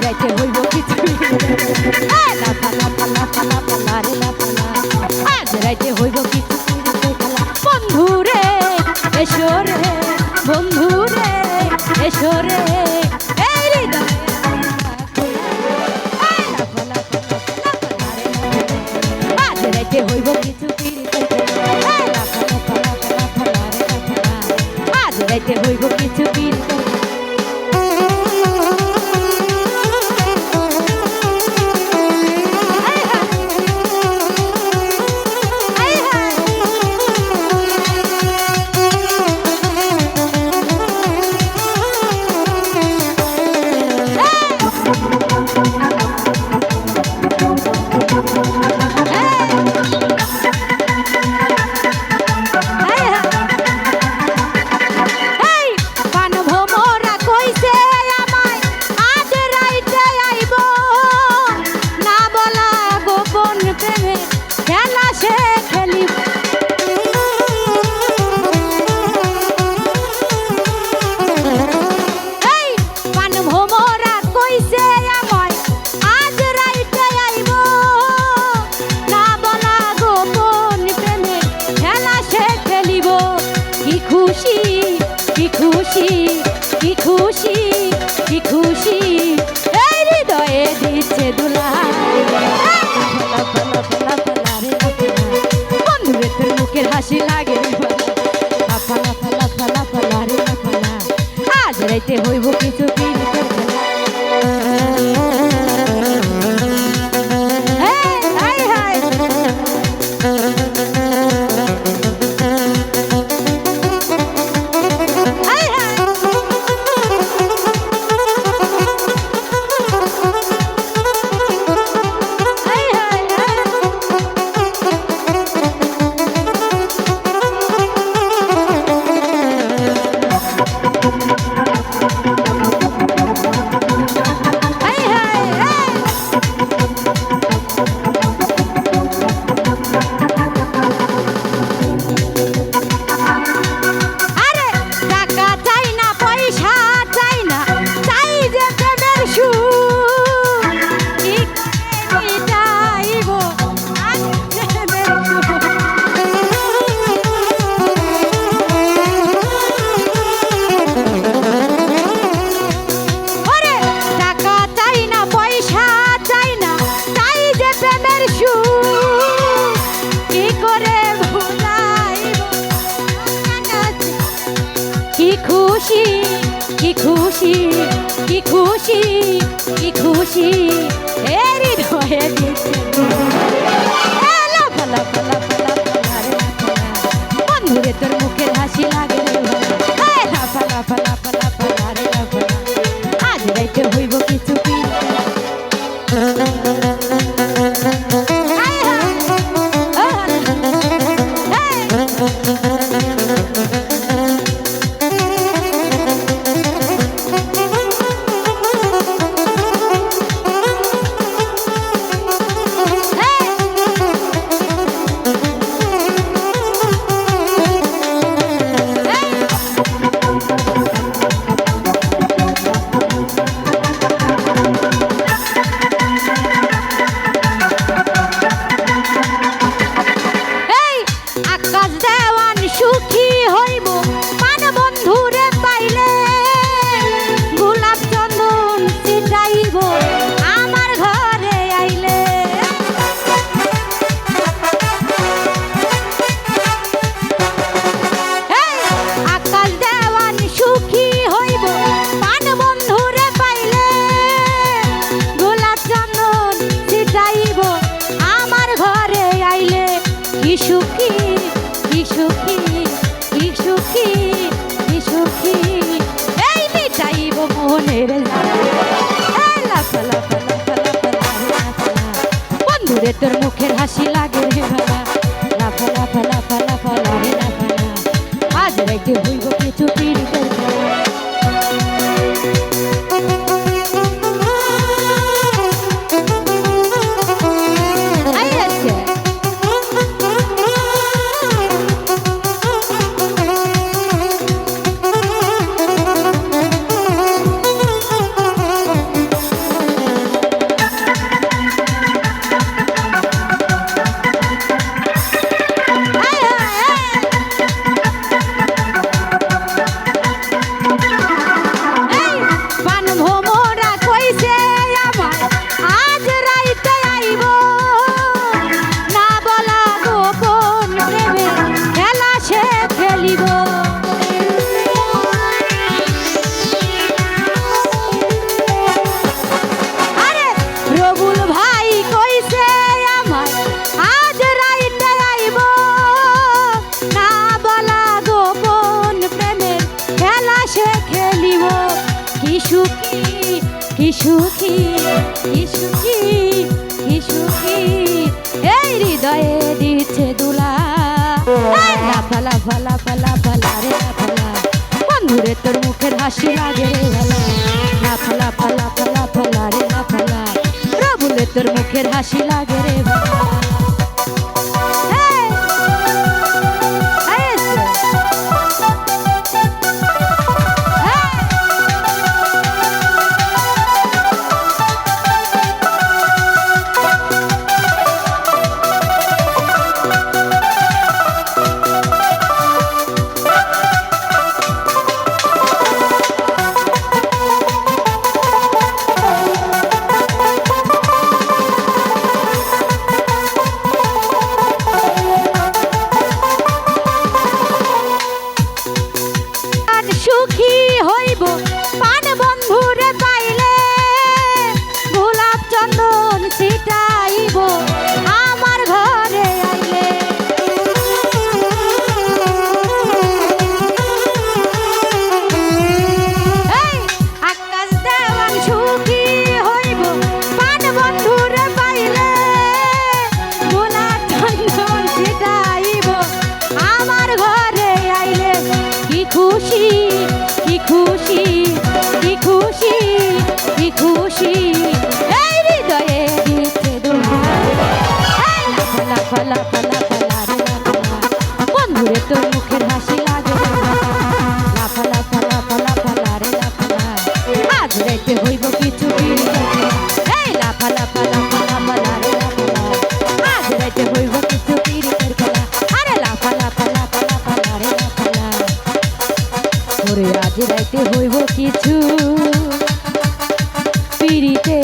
রাইতে হইব কিছু লাফা লাফা লাফা লাফা লারে লাফা আজ রাইতে হইব কিছু বন্ধু রে এসো রে বন্ধু রে এসো রে এই হৃদয়ে লাফা লাফা লাফা লারে আজ রাইতে হইব কিছু লাফা লাফা লাফা লাফা লারে লাফা আজ রাইতে হইব কিছু কি খুশি কি খুশি এই হৃদয়ে দিচ্ছে দুলাল বন্ধুরে তোর মুখের হাসি লাগে লাফা লাফা লাফা লাফা লারে লাফা আজ রাইতে হইব কিছু কি খুশি কি খুশি কি খুশি এই হৃদয়ে দিচ্ছে লাফা লাফা লাফা লাফা লারে লাফা বন্ধুরে তোর মুখের হাসি লাগে লাফা লাফা লাফা লাফা লারে লাফা আজ রাইতে হইব কিছু সুখী কি সুখী কি সুখী কি সুখী এই মিটাইব মনের লাফা লাফা লাফা লাফা বন্ধুরে তোর মুখের হাসি লাগে রে ভালা লাফা লাফা লাফা লাফা লারে লাফা আজ রাইতে হইব কিছু পীড়িতের সুখী কি সুখী কি সুখী এই হৃদয়ে দিচ্ছে দুলা লাফা লাফা লাফা লাফা রে লাফা বন্ধুরে তোর মুখের হাসি লাগে রে ভালা লাফা লাফা লাফা লাফা রে লাফা প্রভুরে তোর মুখের হাসি লাগে রে ভালা সুখী হইব পান বন্ধুরে পাইলে গোলাপ চন্দন ছিটাইব আমার ঘরে আইলে আকাশ দেওয়ান সুখী হইব পান বন্ধুরে পাইলে গোলাপ চন্দন ছিটাইব আমার ঘরে আইলে কি খুশি কি খুশি কি খুশি কি খুশি এই হৃদয়ে দিচ্ছে দুলা লাফা লাফা লাফা লাফা রে লাফা বন্ধুরে তোর মুখের হাসি লাগে লাফা লাফা লাফা লাফা রে লাফা আজ রাইতে হইব কিছু এই লাফা লাফা লাফা লাফা রে লাফা আজ রাইতে হইব কিছু পিরিতের খেলা আরে লাফা লাফা লাফা লাফা রে লাফা ওরে আজ রাইতে হইব কিছু পিরিতে